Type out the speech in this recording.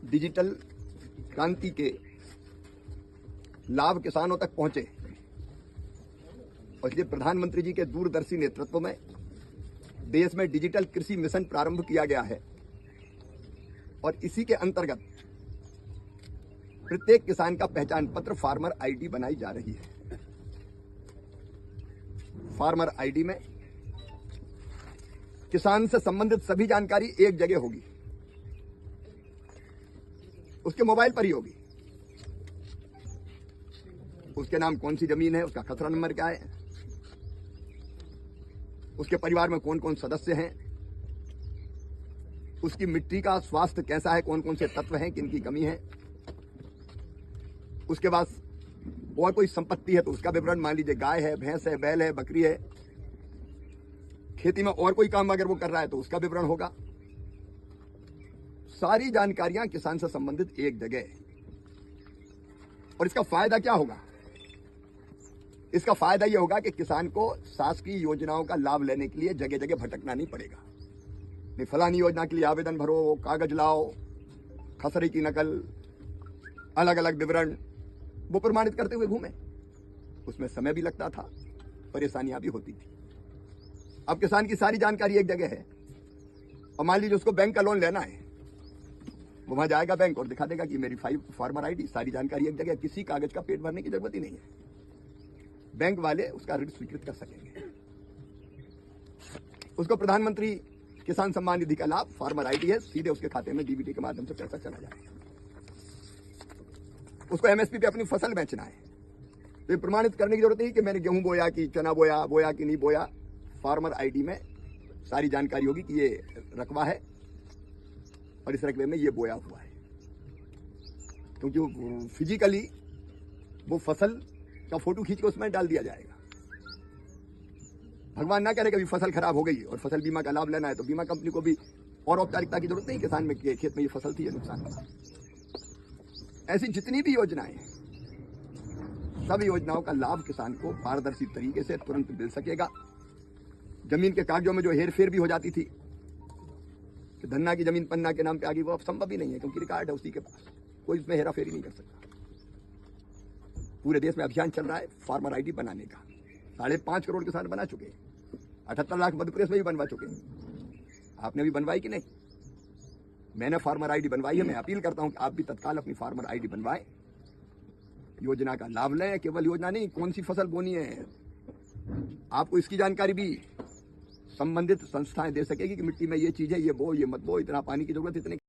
Digital क्रांति के लाभ किसानों तक पहुंचे, और इसलिए प्रधानमंत्री जी के दूरदर्शी नेतृत्व में देश में डिजिटल कृषि मिशन प्रारंभ किया गया है। और इसी के अंतर्गत प्रत्येक किसान का पहचान पत्र फार्मर आईडी बनाई जा रही है। फार्मर आईडी में किसान से संबंधित सभी जानकारी एक जगह होगी, उसके मोबाइल पर ही होगी। उसके नाम कौन सी जमीन है, उसका खसरा नंबर क्या है, उसके परिवार में कौन कौन सदस्य हैं, उसकी मिट्टी का स्वास्थ्य कैसा है, कौन कौन से तत्व हैं, किन की कमी है, उसके बाद और कोई संपत्ति है तो उसका विवरण, मान लीजिए गाय है, भैंस है, बैल है, बकरी है, खेती में और कोई काम अगर वो कर रहा है तो उसका विवरण होगा। सारी जानकारियां किसान से संबंधित एक जगह। और इसका फायदा क्या होगा? इसका फायदा यह होगा कि किसान को शासकीय योजनाओं का लाभ लेने के लिए जगह जगह भटकना नहीं पड़ेगा। नहीं, फलानी योजना के लिए आवेदन भरो, कागज लाओ, खसरे की नकल, अलग अलग विवरण वो प्रमाणित करते हुए घूमे। उसमें समय भी लगता था, परेशानियां भी होती थी। अब किसान की सारी जानकारी एक जगह है। और मान लीजिए उसको बैंक का लोन लेना है, वो वहां जाएगा बैंक और दिखा देगा कि मेरी फार्मर आईडी, सारी जानकारी एक जगह, किसी कागज का पेट भरने की जरूरत ही नहीं है। बैंक वाले उसका ऋण स्वीकृत कर सकेंगे। उसको प्रधानमंत्री किसान सम्मान निधि का लाभ, फार्मर आईडी है, सीधे उसके खाते में डीबीटी के माध्यम से पैसा चला जाएगा। उसको एमएसपी पे अपनी फसल बेचना है तो ये प्रमाणित करने की जरूरत नहीं कि मैंने गेहूं बोया कि चना बोया कि नहीं बोया। फार्मर आईडी में सारी जानकारी होगी कि ये रकबा है और इस रकबे में ये बोया हुआ है, क्योंकि फिजिकली वो फसल का फोटो खींच के उसमें डाल दिया जाएगा। भगवान ना करे कभी फसल खराब हो गई और फसल बीमा का लाभ लेना है तो बीमा कंपनी को भी और औपचारिकता की जरूरत नहीं, किसान में खेत में ये फसल थी, ये नुकसान हुआ। ऐसी जितनी भी योजनाएं हैं, सब योजनाओं का लाभ किसान को पारदर्शी तरीके से तुरंत मिल सकेगा। जमीन के कागजों में जो हेरफेर भी हो जाती थी कि धन्ना की जमीन पन्ना के नाम पे आ गई, वो अब संभव ही नहीं है, क्योंकि रिकॉर्ड है उसी के पास, कोई उसमें हेराफेरी नहीं कर सकता। पूरे देश में अभियान चल रहा है फार्मर आईडी बनाने का। 5.5 करोड़ किसान बना चुके हैं, 78 लाख मध्य प्रदेश में भी बनवा चुके हैं। आपने भी बनवाई कि नहीं? मैंने फार्मर आईडी बनवाई है। मैं अपील करता हूं कि आप भी तत्काल अपनी फार्मर आईडी बनवाएं, योजना का लाभ लें। केवल योजना नहीं, कौन सी फसल बोनी है आपको इसकी जानकारी भी संबंधित संस्थाएं दे सकेगी कि मिट्टी में ये चीज है, ये बो, ये मत बो, इतना पानी की जरूरत, इतने